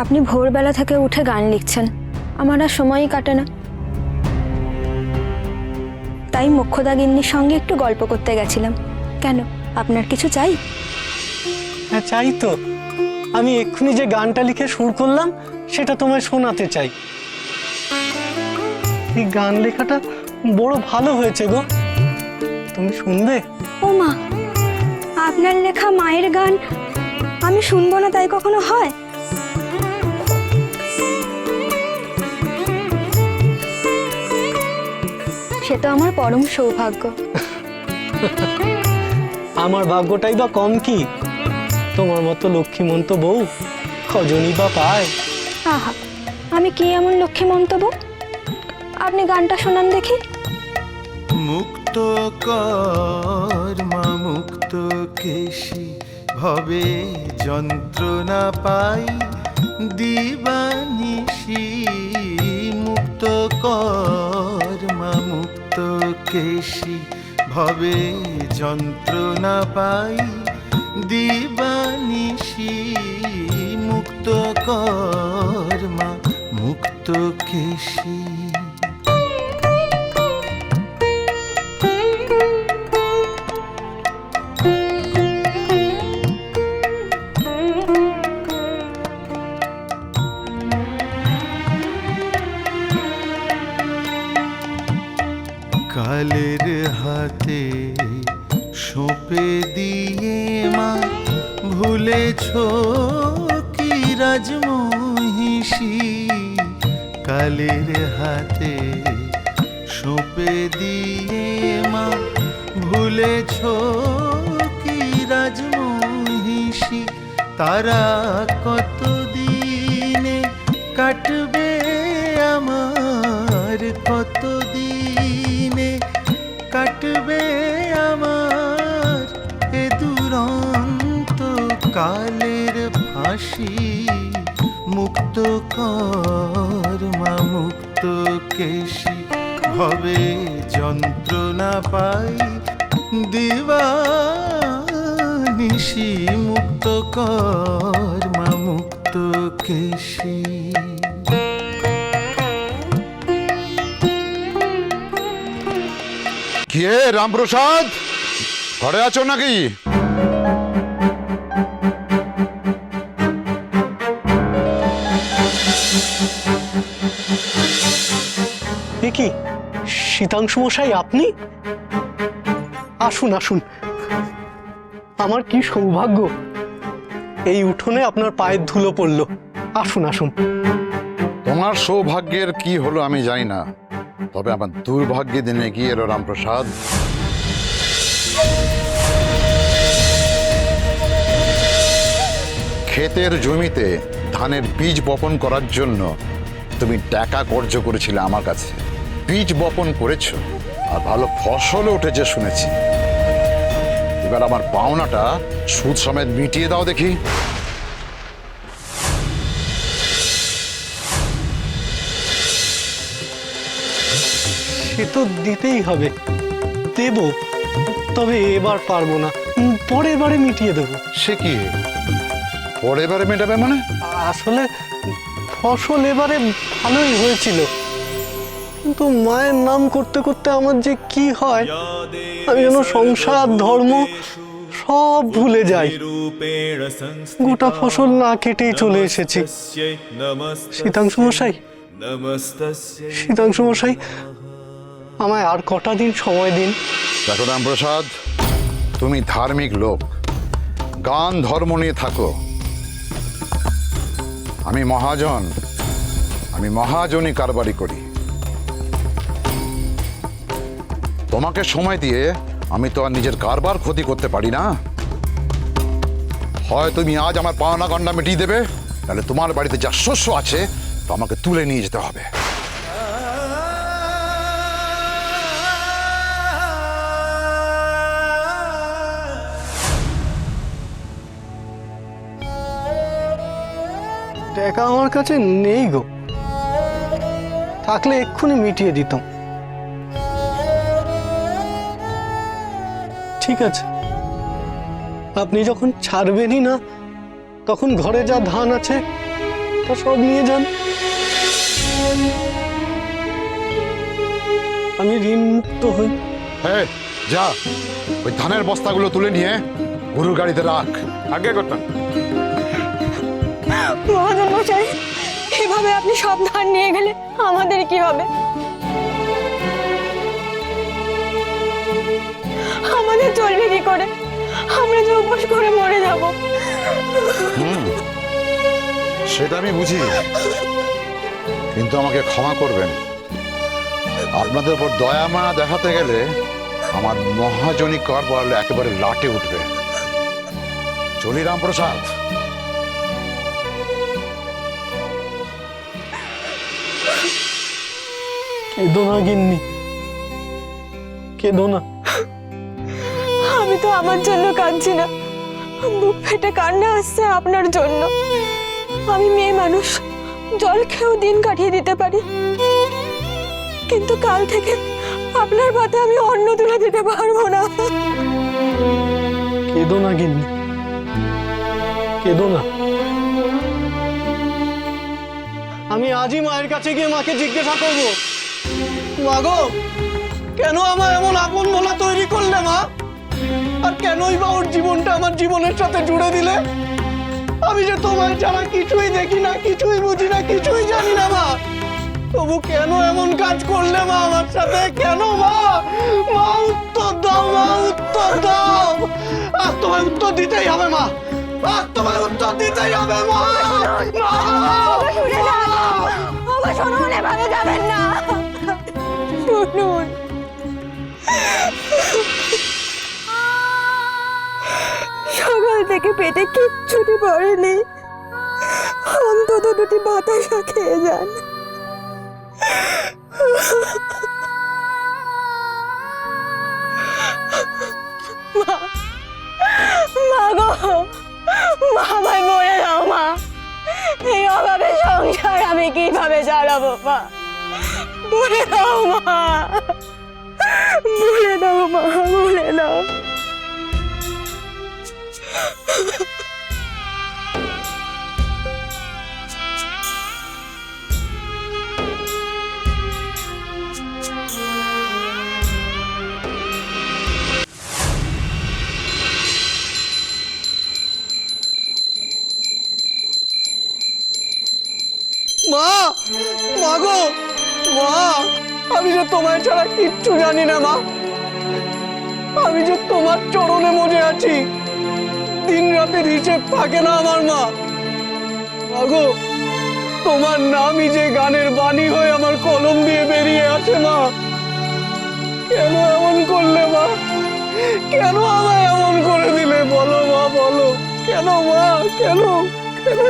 আপনি ভোরবেলা থেকে উঠে গান লিখছেন, আমার আর সময়ই কাটে না। তাই মোক্ষদা গিন্নির সঙ্গে একটু গল্প করতে গেছিলাম। কেন, আপনার কিছু চাই? হ্যাঁ চাই তো। আমি এক্ষুনি যে গানটা লিখে সুর করলাম সেটা তোমায় শোনাতে চাই। এই গান লেখাটা বড় ভালো হয়েছে গো, তুমি শুনবে? ও মা, আপনার লেখা মায়ের গান আমি শুনবো না তাই কখনো হয়? সে তো আমার পরম সৌভাগ্য। আমার ভাগ্যটাই বা কম কি? তোমার মতো লক্ষ্মীমন্ত বউ কজনই বা পায়। আহা, আমি কি এমন লক্ষ্মী মন্তব্য? আপনি গানটা শোনান দেখি। মুক্ত কর্মা মুক্ত কেশী ভবে যন্ত্রণা পাই দিবানিশি। মুক্ত কর্মা মুক্ত কেশী ভবে যন্ত্রণা পাই দিবানিশি। মুক্ত কর্মা মুক্ত কেশী। কালের হাতে সঁপে দিয়ে মা ভুলেছ কি রাজমহিষী। কালের হাতে সঁপে দিয়ে মা ভুলেছ কি রাজমহিষী। তারা কতদিনে কাটবে আমার, কতদিনে কাটবে আমার এ দুরন্ত কালের ফাঁসি। মুক্ত কর্মা মুক্ত কেশী ভবে যন্ত্রণা পাই দিবানিশি। মুক্ত কর্মা মুক্ত কেশী। কে রামপ্রসাদ, ঘরে আছো নাকি? এ কি শীতাংশু মশাই, আপনি? আসুন আসুন, আমার কি সৌভাগ্য এই উঠোনে আপনার পায়ের ধুলো পড়লো। আসুন আসুন। তোমার সৌভাগ্যের কি হলো আমি জানি না, তবে আমার দুর্ভাগ্যে দিনে গিয়ে এলো রামপ্রসাদ। ক্ষেতের জমিতে ধানের বীজ বপন করার জন্য তুমি টাকা কর্য করেছিলে আমার কাছে। বীজ বপন করেছো আর ভালো ফসলও উঠেছে শুনেছি। এবার আমার পাওনাটা সুদ সমেত মিটিয়ে দাও দেখি। সে তো দিতেই হবে, দেব, তবে এবার পারবো না, পরের বারে মিটিয়ে দেবো। সে কি পরের বারে মেটাবে মানে? আসলে ফসল এবারে ভালোই হয়েছিল, কিন্তু মায়ের নাম করতে করতে আমার যে কি হয়, আমি যেন সংসার ধর্ম সব ভুলে যাই। গোটা ফসল না কেটেই চলে এসেছি। শীতাংশু মশাই, শীতাংশু মশাই, আমায় আর কটা দিন সময় দিন। দেখো রামপ্রসাদ, তুমি ধার্মিক লোক, গান ধর্ম নিয়ে থাকো। আমি মহাজন, আমি মহাজনী কারবারি করি। তোমাকে সময় দিয়ে আমি তো আর নিজের কারবার ক্ষতি করতে পারি না। হয় তুমি আজ আমার পাওনা গন্ডা মিটিয়ে দেবে, তাহলে তোমার বাড়িতে যা শস্য আছে তা আমাকে তুলে নিয়ে যেতে হবে। টাকা আমার কাছে নেই গো, থাকলে এক্ষুনি মিটিয়ে দিতাম। ঠিক আছে, আপনি যখন ছাড়বেনই না, তখন ঘরে যা ধান আছে তা সব নিয়ে যান। আমি ঋণ মুক্ত হই। হ্যাঁ, যা ওই ধানের বস্তাগুলো তুলে নিয়ে গরুর গাড়িতে রাখ। আগে করতাম। মহাজন মশাই, এভাবে আপনি সব ধান নিয়ে গেলে আমাদের কি হবে? আমাদের চলবে কি করে? আমরা যে উপোস করে মরে যাব। সেটা আমি বুঝি, কিন্তু আমাকে ক্ষমা করবেন। আপনাদের উপর দয়া মায়া দেখাতে গেলে আমার মহাজনী কর পড়ালে একেবারে লাটে উঠবে। চলি রামপ্রসাদ। কেঁদো না গিন্নি, কেঁদো না। আমি তো আমার জন্য কাঁদছি না, বুক ফেটে কান্না আসছে আপনার জন্য। আমি মেয়ে মানুষ, জল খেয়েও দিন কাটিয়ে দিতে পারি, কিন্তু কাল থেকে আপনার পাতে আমি অন্ন তুলে দিতে পারবো না। কেঁদো না গিন্নি, কেঁদো না। আমি আজই মায়ের কাছে গিয়ে মাকে জিজ্ঞাসা করবো, মা গো, কেন আমার এমন আপন মোলা তৈরি করলে মা? আর কেনই বা ওর জীবনটা আমার জীবনের সাথে জুড়ে দিলে? আমি যে তোমায় ছাড়া কিছুই দেখি না, কিছুই বুঝি না, কিছুই জানি না মা। তবু কেন এমন কাজ করলে মা আমার সাথে? কেন মা? মা উত্তর দাও, মা উত্তর দাও। আজ তোমায় উত্তর দিতেই হবে মা, আজ তোমায় উত্তর দিতেই হবে মা। শুনুন, এভাবে যাবেন না, শুনুন। সকাল থেকে পেটে কিচ্ছুটি পড়েনি, অন্তত দুটি বাতাসা খেয়ে যান। মা গো, মা, আমায় মরে দাও মা। এই অভাবে সংসার আমি কিভাবে চালাবো মা? বলে দাও মা, বলে দাও মা, বলে দাও। মা, মা গো, মা, আমি যে তোমায় ছাড়া কিচ্ছু জানি না মা। আমি যে তোমার চরণে মজে আছি, দিন রাতের হিসেব থাকে না আমার মা। মা গো, তোমার নামই যে গানের বাণী হয়ে আমার কলম দিয়ে বেরিয়ে আসে মা। কেন এমন করলে মা? কেন আমায় এমন করে দিলে? বলো মা, বলো কেন মা? কেন, কেন?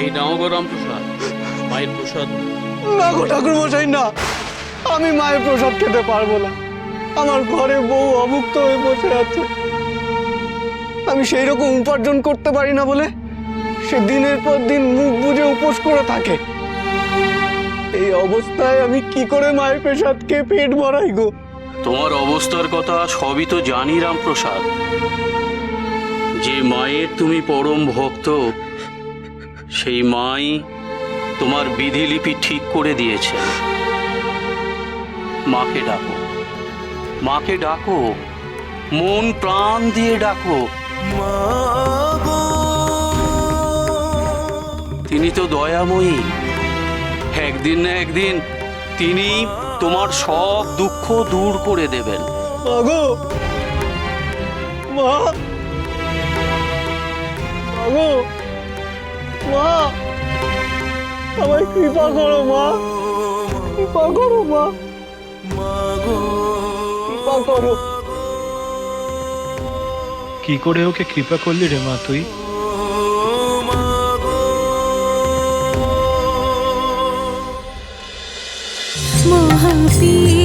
এই নাও গো রামপ্রসাদ, মায়ের প্রসাদ। না গো ঠাকুর মশাই, না, আমি মায়ের প্রসাদ খেতে পারবো না। আমার ঘরে বউ অভুক্ত হয়ে বসে আছে, আমি সেই রকম উপার্জন করতে পারি না বলে সে দিনের পর দিন মুখ বুজে উপোস করে থাকে। এই অবস্থায় আমি কি করে মায়ের প্রসাদ খেয়ে পেট ভরাই গো? তোমার অবস্থার কথা সবই তো জানি রামপ্রসাদ। যে মায়ের তুমি পরম ভক্ত, সেই মাই তোমার বিধিলিপি ঠিক করে দিয়েছে। মাকে ডাকো, মাকে ডাকো, মন প্রাণ দিয়ে ডাকো। তিনি তো দয়াময়ী, একদিন না একদিন তিনি তোমার সব দুঃখ দূর করে দেবেন। মাগো, মা, মাগো, মা, আমায় কৃপা করো মা, কৃপা করো মা, কৃপা করো। কি করে ওকে কৃপা করলি রে মা তুই? মহাপীর